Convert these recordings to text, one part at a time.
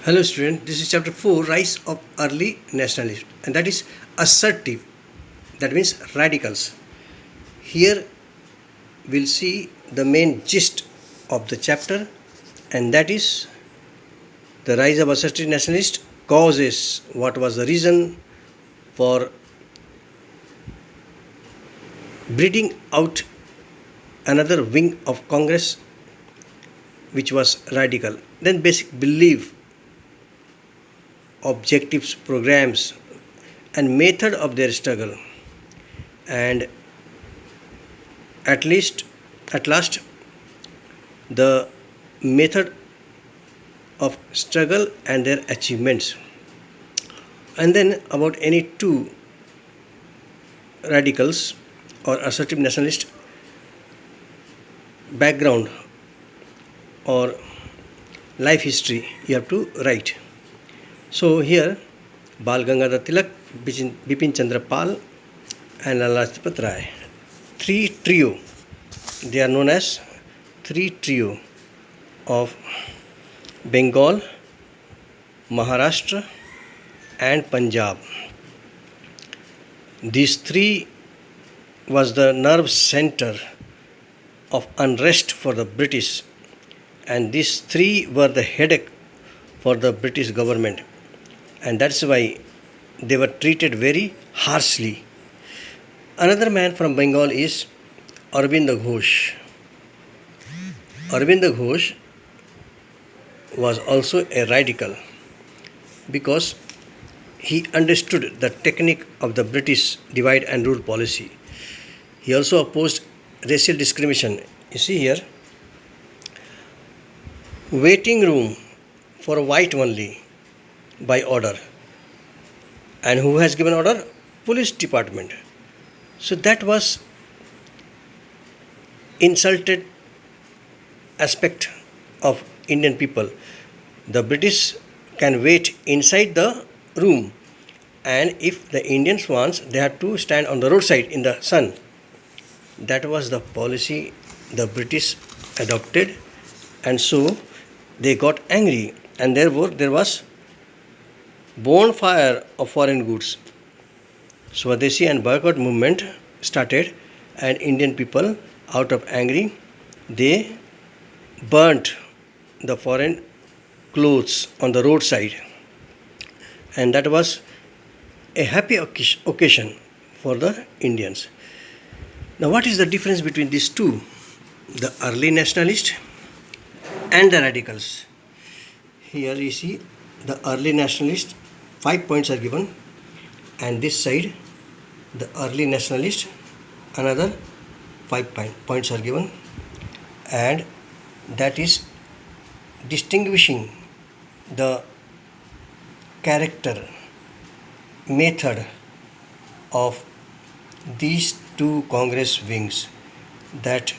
Hello student, this is chapter 4, Rise of Early Nationalists, and that is assertive, that means radicals. Here we'll see the main gist of the chapter, and that is the rise of assertive nationalists, causes, what was the reason for breeding out another wing of Congress which was radical, then basic belief, objectives, programs, and method of their struggle, and at last the method of struggle and their achievements. And then about any two radicals or assertive nationalist background or life history you have to write. So here Bal Gangadhar Tilak, Bipin Chandra Pal, and Lala Lajpat Rai. Three trio. They are known as three trio of Bengal, Maharashtra, and Punjab. These three was the nerve center of unrest for the British, and these three were the headache for the British government, and that's why they were treated very harshly. Another man from Bengal is Aurobindo Ghosh. Aurobindo Ghosh was also a radical because he understood the technique of the British divide and rule policy. He also opposed racial discrimination. You see here, waiting room for white only by order. And who has given order? Police department. So that was insulted aspect of Indian people. The British can wait inside the room, and if the Indians wants, they have to stand on the roadside in the sun. That was the policy the British adopted, and so they got angry, and therefore there was bonfire of foreign goods. Swadeshi and boycott movement started, and Indian people, out of anger, they burnt the foreign clothes on the roadside, and that was a happy occasion for the Indians. Now, what is the difference between these two, the early nationalists and the radicals? Here you see the early nationalists, 5 points are given, and this side the early nationalist, another 5 points are given, and that is distinguishing the character, method of these two Congress wings that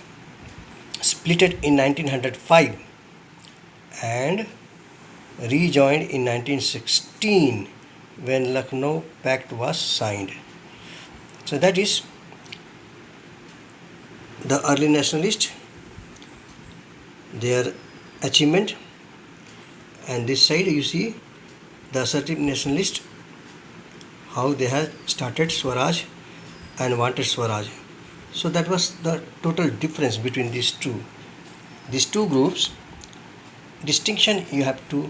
splitted in 1905 and rejoined in 1916 when Lucknow Pact was signed. So that is the early nationalist, their achievement, and this side you see the assertive nationalist, how they have started Swaraj and wanted Swaraj. So that was the total difference between these two. These two groups, distinction you have to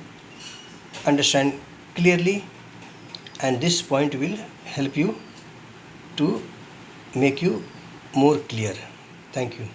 understand clearly, and this point will help you to make you more clear. Thank you.